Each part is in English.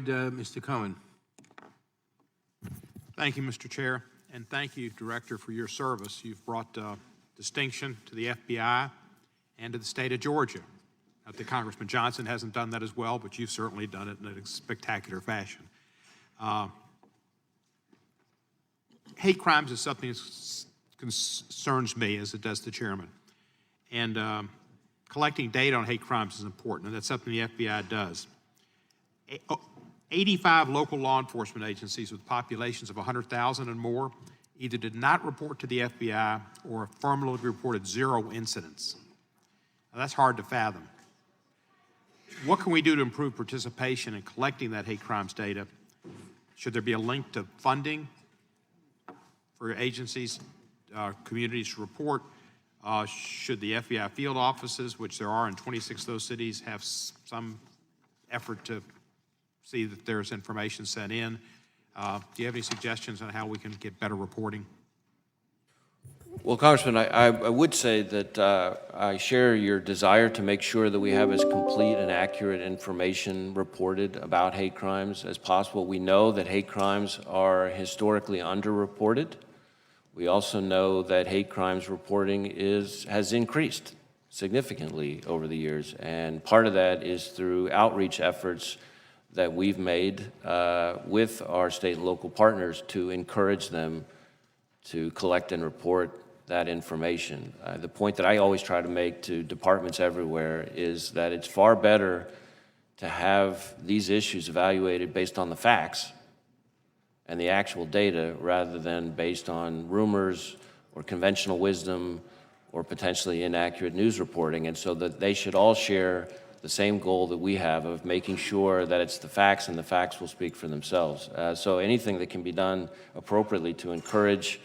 Mr. Cohen. Thank you, Mr. Chair, and thank you, Director, for your service. You've brought distinction to the FBI and to the state of Georgia. Not that Congressman Johnson hasn't done that as well, but you've certainly done it in a spectacular fashion. Hate crimes is something that concerns me, as it does the chairman. And collecting data on hate crimes is important, and that's something the FBI does. 85 local law enforcement agencies with populations of 100,000 and more either did not report to the FBI or affirmatively reported 0 incidents. Now, that's hard to fathom. What can we do to improve participation in collecting that hate crimes data? Should there be a link to funding for agencies, communities to report? Should the FBI field offices, which there are in 26 of those cities, have some effort to see that there's information sent in? Do you have any suggestions on how we can get better reporting? Well, Congressman, I would say that I share your desire to make sure that we have as complete and accurate information reported about hate crimes as possible. We know that hate crimes are historically underreported. We also know that hate crimes reporting has increased significantly over the years, and part of that is through outreach efforts that we've made with our state and local partners to encourage them to collect and report that information. The point that I always try to make to departments everywhere is that it's far better to have these issues evaluated based on the facts and the actual data rather than based on rumors or conventional wisdom or potentially inaccurate news reporting, and so that they should all share the same goal that we have of making sure that it's the facts and the facts will speak for themselves. So anything that can be done appropriately to encourage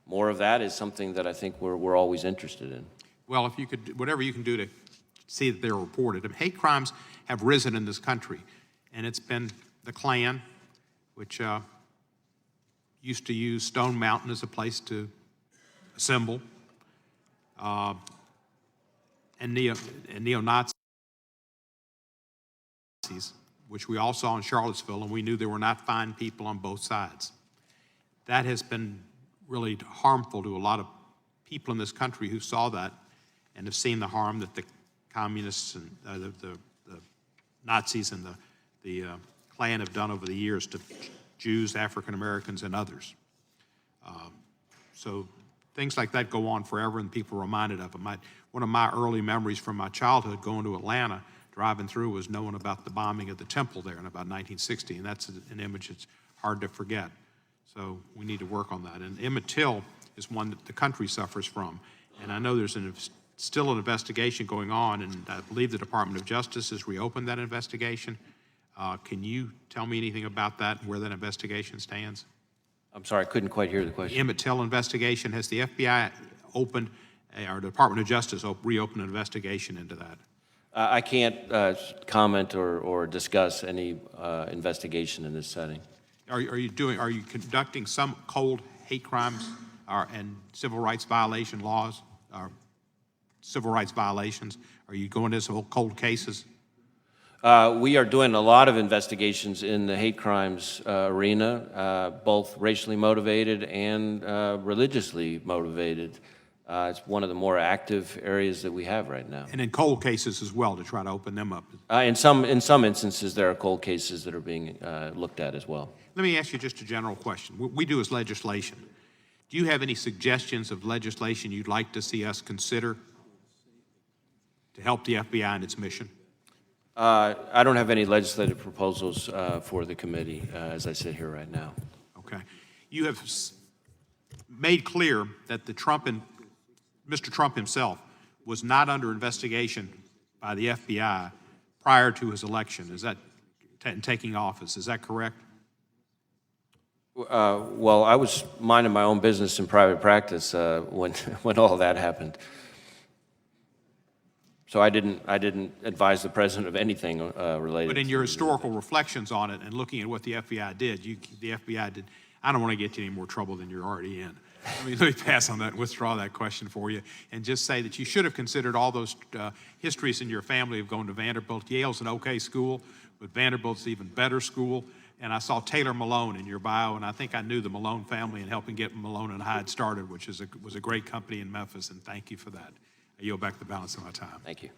more of that is something that I think we're always interested in. Well, if you could, whatever you can do to see that they're reported. I mean, hate crimes have risen in this country, and it's been the Klan, which used to use Stone Mountain as a place to assemble, and neo-Nazis, which we all saw in Charlottesville, and we knew there were not fine people on both sides. That has been really harmful to a lot of people in this country who saw that and have seen the harm that the communists and the Nazis and the Klan have done over the years to Jews, African Americans, and others. So things like that go on forever, and people are reminded of them. One of my early memories from my childhood going to Atlanta, driving through, was knowing about the bombing of the temple there in about 1960, and that's an image that's hard to forget. So we need to work on that. And Emmett Till is one that the country suffers from. And I know there's still an investigation going on, and I believe the Department of Justice has reopened that investigation. Can you tell me anything about that and where that investigation stands? I'm sorry, I couldn't quite hear the question. The Emmett Till investigation, has the FBI opened, or the Department of Justice reopened an investigation into that? I can't comment or discuss any investigation in this setting. Are you conducting some cold hate crimes and civil rights violation laws, civil rights violations? Are you going into some cold cases? We are doing a lot of investigations in the hate crimes arena, both racially motivated and religiously motivated. It's one of the more active areas that we have right now. And in cold cases as well, to try to open them up? In some instances, there are cold cases that are being looked at as well. Let me ask you just a general question. What we do is legislation. Do you have any suggestions of legislation you'd like to see us consider to help the FBI in its mission? I don't have any legislative proposals for the committee as I sit here right now. Okay. You have made clear that Mr. Trump himself was not under investigation by the FBI prior to his election. Is that taking office? Is that correct? Well, I was minding my own business in private practice when all that happened. So I didn't advise the president of anything related. But in your historical reflections on it and looking at what the FBI did, the FBI did. I don't want to get you any more trouble than you're already in. Let me pass on that and withdraw that question for you, and just say that you should have considered all those histories in your family of going to Vanderbilt. Yale's an okay school, but Vanderbilt's even better school. And I saw Taylor Malone in your bio, and I think I knew the Malone family and helping get Malone and Hyde started, which was a great company in Memphis, and thank you for that. I yield back the balance of my time. Thank you.